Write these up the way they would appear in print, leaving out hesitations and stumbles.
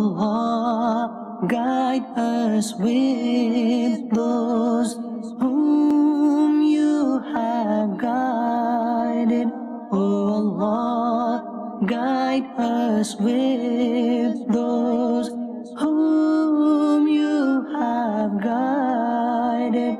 Allah, guide us with those whom you have guided. Oh Allah, guide us with those whom you have guided.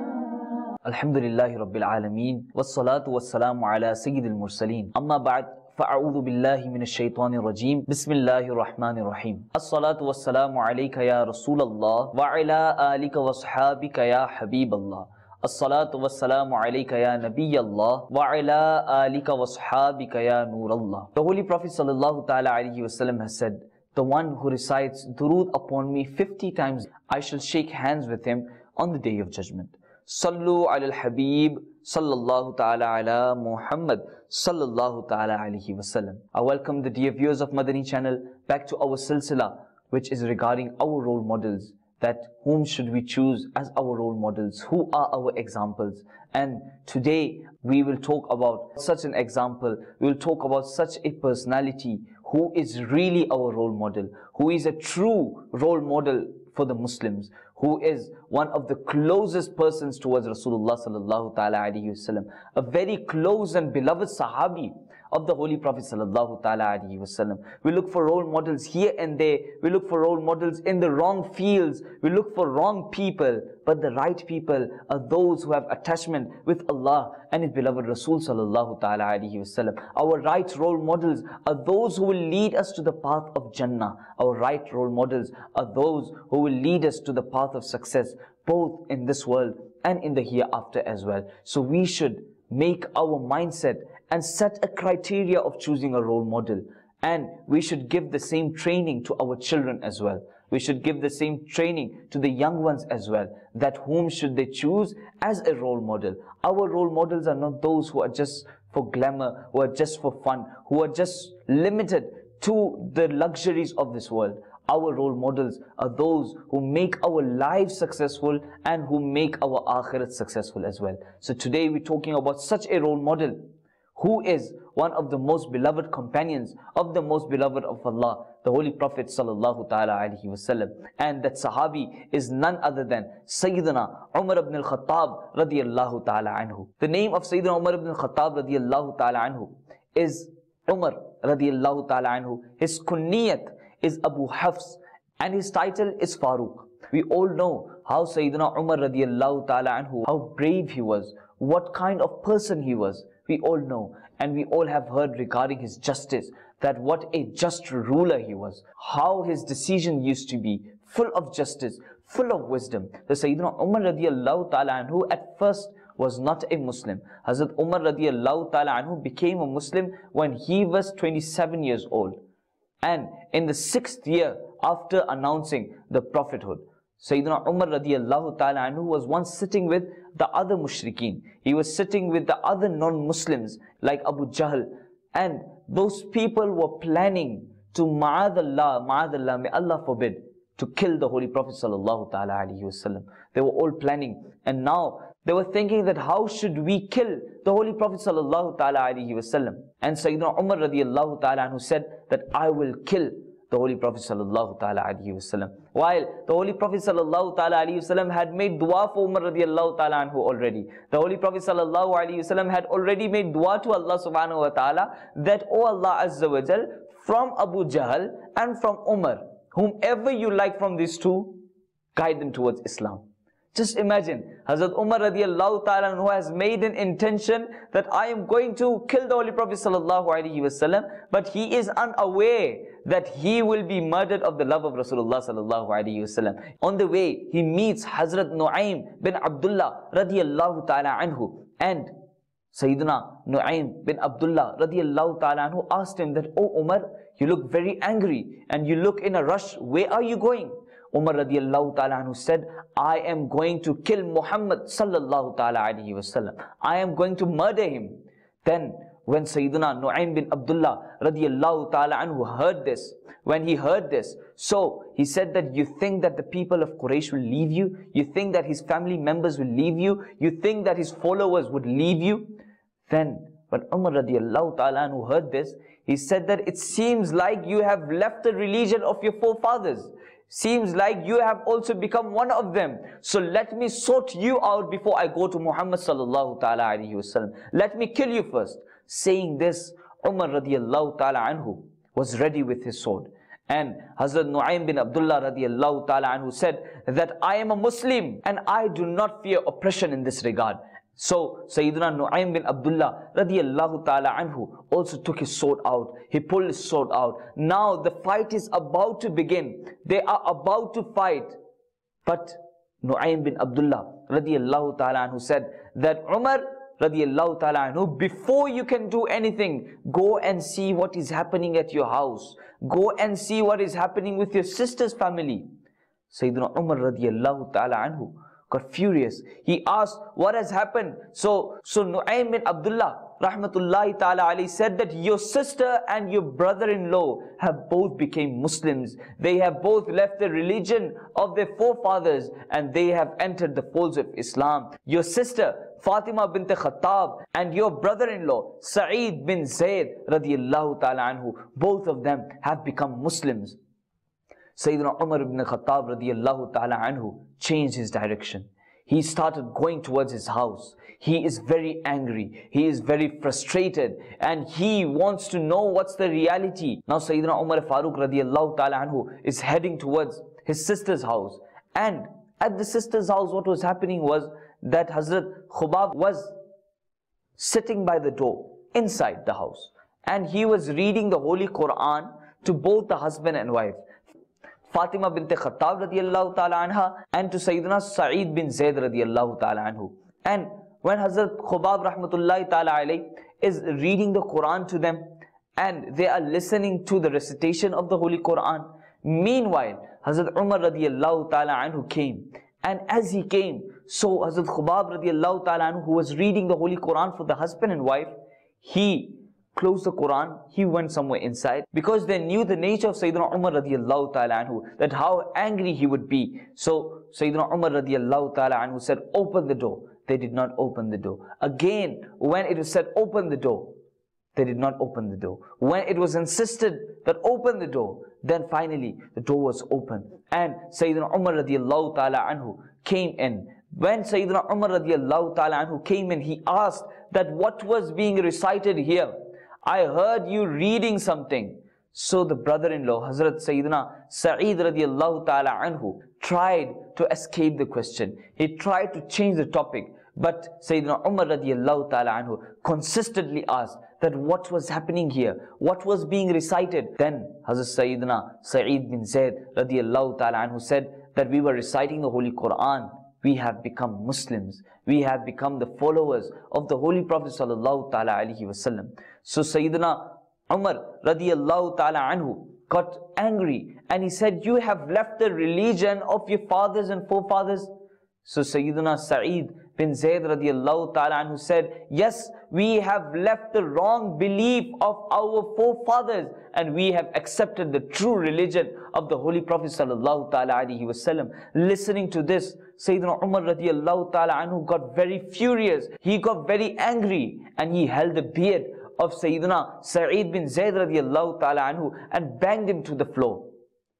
Alhamdulillahi Rabbil Alameen, wassalatu wassalamu ala Sayyidil Mursaleen. Amma ba'd, fa'a'udhu billahi minash shaitanir rajeem. Bismillahir Rahmanir Rahim. As-salatu wassalamu alayka ya Rasulallah wa ala alika wa ashabika ya Habiballah. As-salatu wassalamu alayka ya Nabiyallah wa ala alika wa ashabika ya Nurallah. The Holy Prophet sallallahu ta'ala alayhi wa sallam has said, the one who recites durood upon me 50 times, I shall shake hands with him on the day of judgment. Sallu ala al-Habib sallallahu ta'ala ala Muhammad sallallahu ta'ala alayhi wa sallam. I welcome the dear viewers of Madani Channel back to our silsila, which is regarding our role models. That whom should we choose as our role models? Who are our examples? And today we will talk about such an example. We will talk about such a personality who is really our role model, who is a true role model for the Muslims, who is one of the closest persons towards Rasulullah sallallahu ta'ala alayhi wasallam, a very close and beloved sahabi of the Holy Prophet sallallahu ta'ala alayhi wasallam. We look for role models here and there. We look for role models in the wrong fields. We look for wrong people. But the right people are those who have attachment with Allah and His beloved Rasul sallallahu ta'ala alayhi wasallam. Our right role models are those who will lead us to the path of Jannah. Our right role models are those who will lead us to the path of success, both in this world and in the hereafter as well. So we should make our mindset and set a criteria of choosing a role model. And we should give the same training to our children as well. We should give the same training to the young ones as well. That whom should they choose as a role model? Our role models are not those who are just for glamour, who are just for fun, who are just limited to the luxuries of this world. Our role models are those who make our lives successful and who make our akhirat successful as well. So today we're talking about such a role model who is one of the most beloved companions of the most beloved of Allah, the Holy Prophet sallallahu ta'ala alayhi wasallam. And that sahabi is none other than Sayyiduna Umar ibn al-Khattab radiyallahu ta'ala anhu. The name of Sayyiduna Umar ibn al-Khattab radiyallahu ta'ala anhu is Umar radiyallahu ta'ala anhu. His kunniyat is Abu Hafs and his title is Farooq. We all know how Sayyiduna Umar radiyallahu ta'ala anhu, how brave he was, what kind of person he was. We all know, and we all have heard regarding his justice, that what a just ruler he was, how his decision used to be, full of justice, full of wisdom. The Sayyidina Umar radiyallahu ta'ala anhu at first was not a Muslim. Hazrat Umar radiyallahu ta'ala anhu became a Muslim when he was 27 years old. And in the 6th year after announcing the prophethood, Sayyidina Umar radiyallahu ta'ala anhu was once sitting with the other mushrikeen. He was sitting with the other non-Muslims like Abu Jahl. And those people were planning to ma'adallah, may Allah forbid, to kill the Holy Prophet sallallahu ta'ala alayhi wasallam. They were all planning. And now they were thinking that how should we kill the Holy Prophet sallallahu ta'ala alayhi wasallam? And Sayyidina Umar radiyallahu ta'ala anhu said that I will kill the Holy Prophet sallallahu ta'ala alayhi wasallam. While the Holy Prophet sallallahu ta'ala alayhi wasallam had made dua for Umar radiyallahu ta'ala anhu already. The Holy Prophet sallallahu alayhi wasallam had already made dua to Allah subhanahu wa ta'ala that, O Allah azza wa jal, from Abu Jahl and from Umar, whomever you like from these two, guide them towards Islam. Just imagine, Hazrat Umar radiyallahu ta'ala anhu has made an intention that I am going to kill the Holy Prophet sallallahu alayhi wasallam, but he is unaware that he will be murdered of the love of Rasulullah sallallahu alayhi wasallam. On the way, he meets Hazrat Nu'aym bin Abdullah radiyallahu ta'ala anhu. And Sayyiduna Nu'aym bin Abdullah radiyallahu ta'ala anhu asked him that, "Oh Umar, you look very angry and you look in a rush. Where are you going?" Umar radiyallahu ta'ala anhu said, "I am going to kill Muhammad sallallahu ta'ala alayhi wasallam. I am going to murder him." Then when Sayyiduna Nu'aym bin Abdullah radiyallahu ta'ala anhu heard this, so he said that, "You think that the people of Quraysh will leave you? You think that his family members will leave you? You think that his followers would leave you?" Then But Umar radiallahu ta'ala anhu heard this. He said that it seems like you have left the religion of your forefathers. Seems like you have also become one of them. So let me sort you out before I go to Muhammad sallallahu ta'ala alayhi wasallam. Let me kill you first. Saying this, Umar radiallahu ta'ala anhu was ready with his sword. And Hazrat Nu'aym bin Abdullah radiallahu ta'ala anhu said that I am a Muslim and I do not fear oppression in this regard. So Sayyiduna Nu'aym bin Abdullah radiallahu ta'ala anhu also took his sword out. He pulled his sword out. Now the fight is about to begin. They are about to fight. But Nu'aym bin Abdullah radiallahu ta'ala anhu said that Umar radiallahu ta'ala anhu, before you can do anything, go and see what is happening at your house. Go and see what is happening with your sister's family. Sayyiduna Umar radiallahu ta'ala anhu got furious. He asked, what has happened? So Nu'aym bin Abdullah rahmatullahi ta'ala alayhi said that your sister and your brother-in-law have both become Muslims. They have both left the religion of their forefathers and they have entered the folds of Islam. Your sister Fatima bint Khattab and your brother-in-law Sa'id bin Zayd radiallahu ta'ala anhu, both of them have become Muslims. Sayyidina Umar ibn Khattab radiallahu ta'ala anhu changed his direction. He started going towards his house. He is very angry. He is very frustrated. And he wants to know what's the reality. Now Sayyidina Umar Farooq radiallahu ta'ala anhu is heading towards his sister's house. And at the sister's house, what was happening was that Hazrat Khubab was sitting by the door inside the house. And he was reading the Holy Quran to both the husband and wife, Fatima bint Khattab radiallahu ta'ala anha, and to Sayyidina Sa'id bin Zayd radiallahu ta'ala anhu. And when Hazrat Khubab rahmatullahi ta'ala alayhi is reading the Quran to them, and they are listening to the recitation of the Holy Quran, meanwhile Hazrat Umar radiallahu ta'ala anhu came. And as he came, so Hazrat Khubab radiallahu ta'ala anhu, who was reading the Holy Quran for the husband and wife, he closed the Quran, he went somewhere inside, because they knew the nature of Sayyidina Umar radiallahu ta'ala anhu, that how angry he would be. So Sayyidina Umar radiallahu ta'ala anhu said, open the door. They did not open the door. Again, when it was said, open the door, they did not open the door. When it was insisted that open the door, then finally the door was open. And Sayyidina Umar radiallahu ta'ala anhu came in. When Sayyidina Umar radiallahu ta'ala anhu came in, he asked that what was being recited here. I heard you reading something. So the brother-in-law, Hazrat Sayyidina Sa'id radiallahu ta'ala anhu, tried to escape the question. He tried to change the topic. But Sayyidina Umar radiallahu ta'ala anhu consistently asked that what was happening here, what was being recited. Then Hazrat Sayyidina Sa'id bin Zayd radiallahu ta'ala anhu said that we were reciting the Holy Quran. We have become Muslims. We have become the followers of the Holy Prophet sallallahu ta'ala alaihi wasallam. So Sayyidina Umar radiallahu ta'ala anhu got angry and he said, you have left the religion of your fathers and forefathers. So Sayyidina Sa'id bin Zayd radiallahu ta'ala anhu said, yes, we have left the wrong belief of our forefathers and we have accepted the true religion of the Holy Prophet sallallahu ta'ala alaihi wasallam. Listening to this, Sayyidina Umar radiallahu ta'ala anhu got very furious. He got very angry and he held the beard of Sayyidina Sa'id bin Zayd radiallahu ta'ala anhu and banged him to the floor.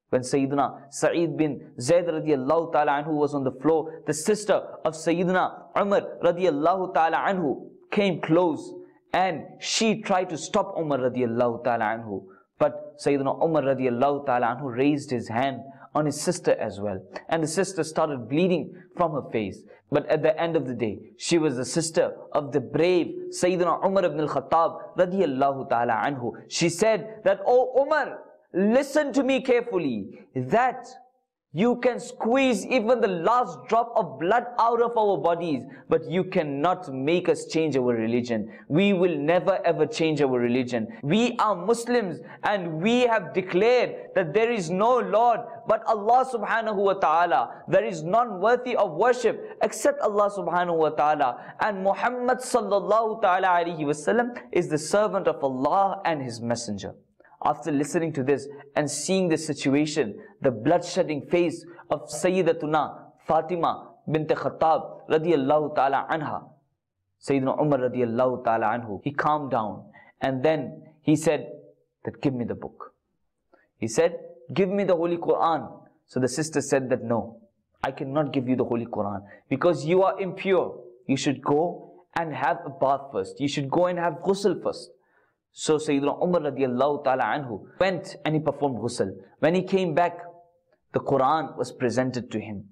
When Sayyidina Sa'id bin Zayd radiallahu ta'ala anhu was on the floor, the sister of Sayyidina Umar radiallahu ta'ala anhu came close and she tried to stop Umar radiallahu ta'ala anhu. But Sayyidina Umar radiallahu ta'ala anhu raised his hand on his sister as well. And the sister started bleeding from her face. But at the end of the day, she was the sister of the brave Sayyidina Umar ibn al-Khattab radiallahu ta'ala anhu. She said that, oh Umar, listen to me carefully, that you can squeeze even the last drop of blood out of our bodies, but you cannot make us change our religion. We will never ever change our religion. We are Muslims and we have declared that there is no Lord but Allah subhanahu wa ta'ala. There is none worthy of worship except Allah subhanahu wa ta'ala. And Muhammad sallallahu ta'ala alayhi wasallam is the servant of Allah and His messenger. After listening to this and seeing the situation, the bloodshedding face of Sayyidatuna Fatima bint Khattab radiallahu ta'ala anha, Sayyiduna Umar radiallahu ta'ala anhu, he calmed down, and then he said that, give me the book. He said, give me the Holy Quran. So the sister said that, no, I cannot give you the Holy Quran because you are impure. You should go and have a bath first. You should go and have ghusl first. So Sayyiduna Umar radiallahu ta'ala anhu went and he performed ghusl. When he came back, the Quran was presented to him.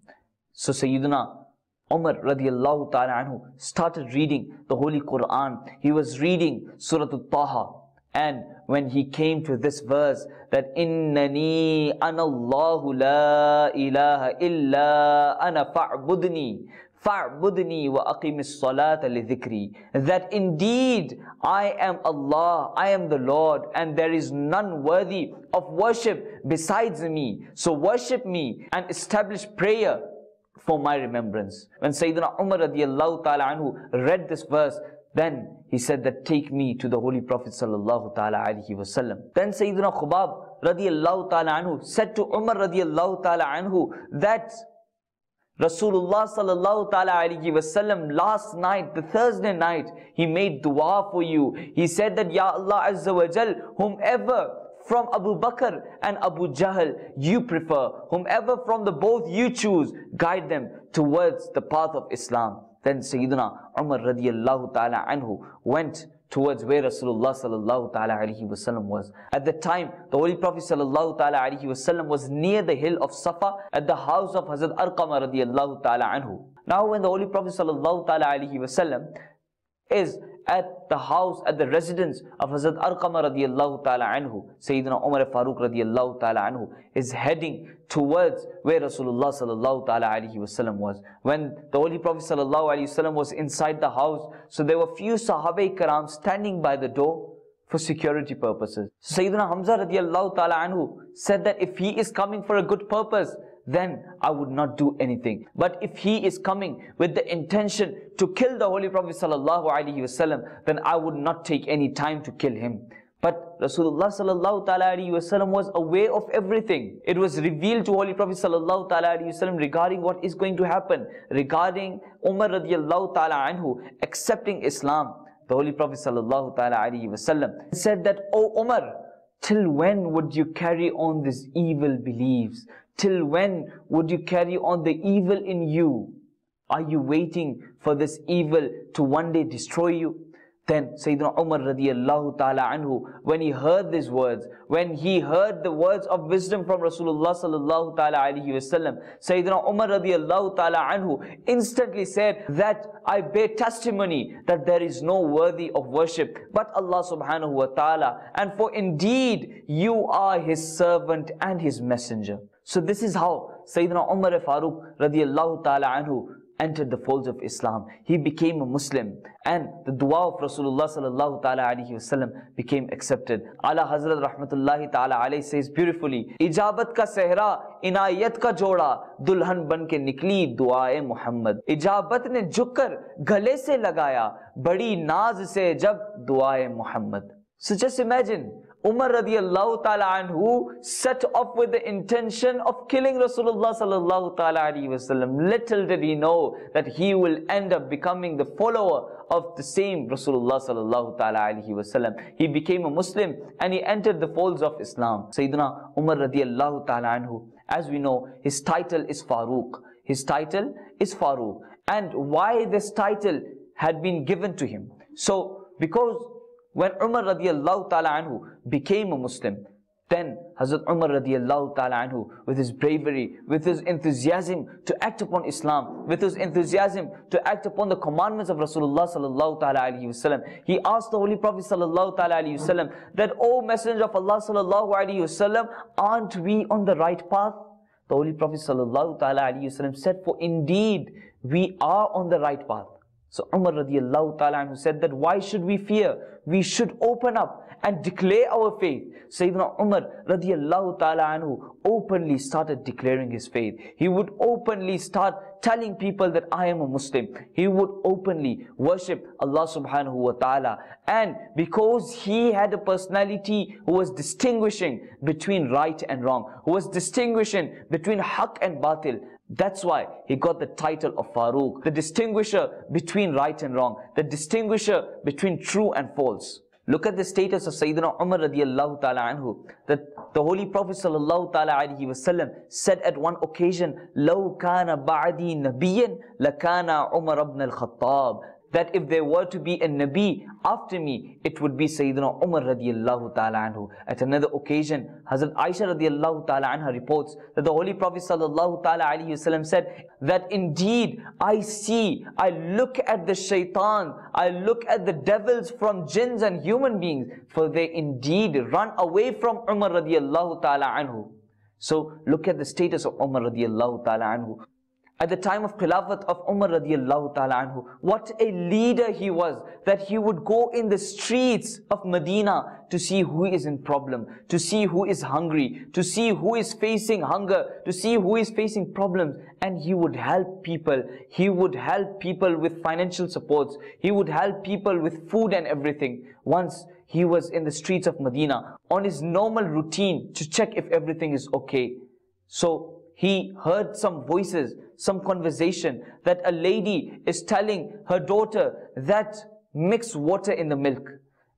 So Sayyiduna Umar radiallahu ta'ala anhu started reading the Holy Quran. He was reading Surah Al-Taha. And when he came to this verse that Innani anallahu la ilaha illa ana fa'budni wa aqimis salata li dhikri, that indeed I am Allah, I am the Lord, and there is none worthy of worship besides me. So worship me and establish prayer for my remembrance. When Sayyidina Umar radiallahu ta'ala anhu read this verse, then he said that, take me to the Holy Prophet sallallahu ta'ala alaihi wasallam. Then Sayyidina Khubab radiallahu ta'ala anhu said to Umar radiallahu ta'ala anhu that Rasulullah sallallahu ta'ala alaihi wasallam last night, the Thursday night, he made dua for you. He said that, Ya Allah Azza wa Jal, whomever from Abu Bakr and Abu Jahl you prefer, whomever from the both you choose, guide them towards the path of Islam. Then Sayyidina Umar radiallahu ta'ala anhu went towards where Rasulullah sallallahu ta'ala alaihi wasallam was. At the time, the Holy Prophet sallallahu ta'ala alaihi wasallam was near the hill of Safa at the house of Hazrat Arqama radiallahu ta'ala anhu. Now when the Holy Prophet sallallahu ta'ala alaihi wasallam is at the house, at the residence of Hazrat Arqama radiallahu ta'ala anhu, Sayyidina Umar Farooq radiallahu ta'ala anhu is heading towards where Rasulullah sallallahu ta'ala alaihi wasallam was. When the Holy Prophet sallallahu alaihi wasallam was inside the house, so there were few Sahabe Karam standing by the door for security purposes. So Sayyidina Hamza radiallahu ta'ala anhu said that if he is coming for a good purpose, then I would not do anything. But if he is coming with the intention to kill the Holy Prophet sallallahu alaihi wasallam, then I would not take any time to kill him. But Rasulullah sallallahu ta'ala alaihi wasallam was aware of everything. It was revealed to Holy Prophet sallallahu ta'ala alaihi wasallam regarding what is going to happen, regarding Umar radiallahu ta'ala anhu accepting Islam. The Holy Prophet sallallahu ta'ala alaihi wasallam said that, O Umar, till when would you carry on these evil beliefs? Till when would you carry on the evil in you? Are you waiting for this evil to one day destroy you? Then Sayyidina Umar radiallahu ta'ala anhu, when he heard these words, when he heard the words of wisdom from Rasulullah sallallahu ta'ala alaihi wasallam, Sayyidina Umar radiallahu ta'ala anhu instantly said that, I bear testimony that there is no worthy of worship but Allah subhanahu wa ta'ala, and for indeed you are His servant and His messenger. So this is how Sayyidina Umar Farooq radiallahu ta'ala anhu entered the folds of Islam. He became a Muslim, and the dua of Rasulullah sallallahu ta'ala alaihi wasallam became accepted. Allah Hazrat rahmatullahi ta'ala alayhi says beautifully, Ijabat ka sehra, inayat ka joda, dulhan ban ke nikli duae Muhammad. Ijabat ne jhukkar gale se lagaya, badi naaz se jab duae Muhammad. So just imagine, Umar radiallahu ta'ala anhu set off with the intention of killing Rasulullah sallallahu ta'ala alaihi wasallam. Little did he know that he will end up becoming the follower of the same Rasulullah sallallahu ta'ala alaihi wasallam. He became a Muslim and he entered the folds of Islam. Sayyidina Umar radiallahu ta'ala anhu, as we know, his title is Farooq. His title is Farooq. And why this title had been given to him? So, because when Umar radiallahu ta'ala anhu became a Muslim, then Hazrat Umar radiallahu ta'ala anhu, with his bravery, with his enthusiasm to act upon Islam, with his enthusiasm to act upon the commandments of Rasulullah sallallahu ta'ala alaihi wasallam, he asked the Holy Prophet sallallahu ta'ala alaihi wasallam that, O Messenger of Allah sallallahu alaihi wasallam, aren't we on the right path? The Holy Prophet sallallahu ta'ala alaihi wasallam said, for indeed we are on the right path. So Umar radiallahu ta'ala anhu said that, why should we fear? We should open up and declare our faith. Sayyiduna Umar radiallahu ta'ala anhu openly started declaring his faith. He would openly start telling people that I am a Muslim. He would openly worship Allah subhanahu wa ta'ala. And because he had a personality who was distinguishing between right and wrong, who was distinguishing between haqq and batil, that's why he got the title of Farooq, the distinguisher between right and wrong, the distinguisher between true and false. Look at the status of Sayyidina Umar radiallahu ta'ala anhu, that the Holy Prophet sallallahu ta'ala alayhi wasallam said at one occasion, لَوْ كَانَ بَعْدِي نَبِيًّا لَكَانَ عُمَرَ بْنَ الْخَطَّابِ, that if there were to be a Nabi after me, it would be Sayyidina Umar radiallahu ta'ala anhu. At another occasion, Hazrat Aisha radiallahu ta'ala anha reports that the Holy Prophet sallallahu ta'ala alayhi wasallam said that indeed I look at the shaitan, I look at the devils from jinns and human beings, for they indeed run away from Umar radiallahu ta'ala anhu. So look at the status of Umar radiallahu ta'ala anhu. At the time of Khilafat of Umar radiallahu ta'ala anhu, what a leader he was, that he would go in the streets of Medina to see who is in problem, to see who is hungry, to see who is facing hunger, to see who is facing problems, and he would help people. He would help people with financial supports. He would help people with food and everything. Once he was in the streets of Medina on his normal routine to check if everything is okay. So he heard some voices, some conversation, that a lady is telling her daughter that mix water in the milk.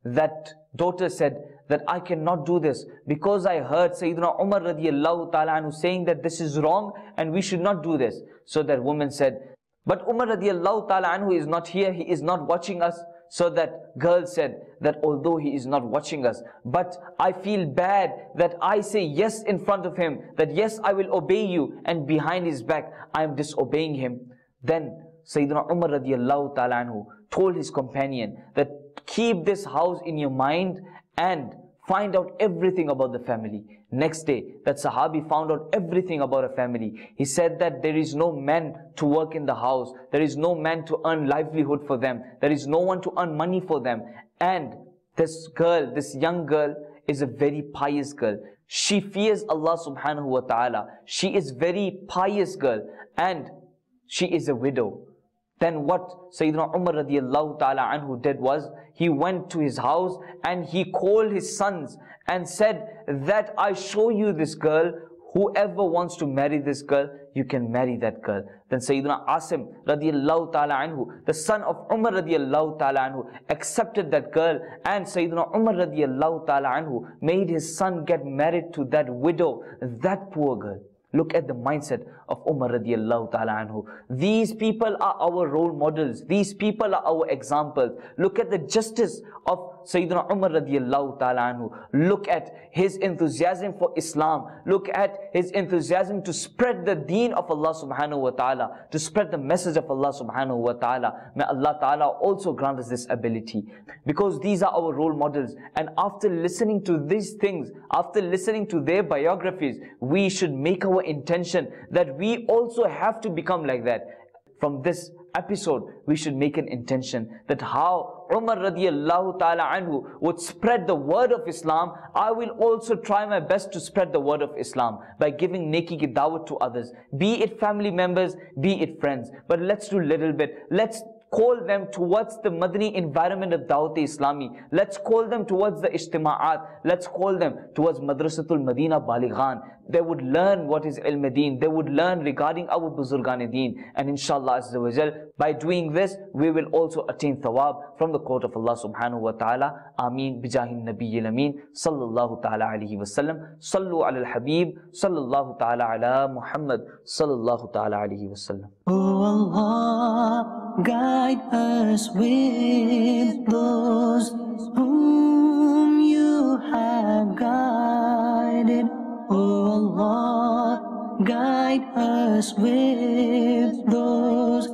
That daughter said that I cannot do this because I heard Sayyidina Umar radiallahu ta'ala anhu saying that this is wrong and we should not do this. So that woman said, but Umar radiallahu ta'ala anhu is not here, he is not watching us. So that girl said that although he is not watching us, but I feel bad that I say yes in front of him, that yes, I will obey you, and behind his back I am disobeying him. Then Sayyidina Umar radiallahu ta'ala anhu told his companion that keep this house in your mind and find out everything about the family. Next day, that Sahabi found out everything about a family. He said that there is no man to work in the house. There is no man to earn livelihood for them. There is no one to earn money for them. And this girl, this young girl, is a very pious girl. She fears Allah subhanahu wa ta'ala. She is very pious girl. And she is a widow. Then what Sayyidina Umar radiallahu ta'ala anhu did was, he went to his house and he called his sons and said that I show you this girl. Whoever wants to marry this girl, you can marry that girl. Then Sayyidina Asim radiallahu ta'ala anhu, the son of Umar radiallahu ta'ala anhu, accepted that girl, and Sayyidina Umar radiallahu ta'ala anhu made his son get married to that widow, that poor girl. Look at the mindset of Umar radiallahu ta'ala anhu. These people are our role models. These people are our examples. Look at the justice of Sayyiduna Umar radiallahu ta'ala anhu. Look at his enthusiasm for Islam. Look at his enthusiasm to spread the deen of Allah subhanahu wa ta'ala, to spread the message of Allah subhanahu wa ta'ala. May Allah ta'ala also grant us this ability, because these are our role models. And after listening to these things, after listening to their biographies, we should make our intention that we also have to become like that. From this episode, we should make an intention that how Umar radiallahu ta'ala anhu would spread the word of Islam, I will also try my best to spread the word of Islam by giving neki ki dawat to others, be it family members, be it friends. But let's do a little bit. Let's call them towards the Madani environment of dawat islami. Let's call them towards the ijtima'at. Let's call them towards Madrasatul Madina Balighan. They would learn what is ilm deen. They would learn regarding our buzurgan deen. And inshallah azza wa jal, by doing this, we will also attain thawab from the court of Allah subhanahu wa ta'ala. Ameen bijahin nabiyyil ameen sallallahu ta'ala alayhi wa sallam. Sallu ala al-habib sallallahu ta'ala ala Muhammad sallallahu ta'ala alayhi wa sallam. Oh Allah, guide us with those whom you have guided. Oh Allah, guide us with those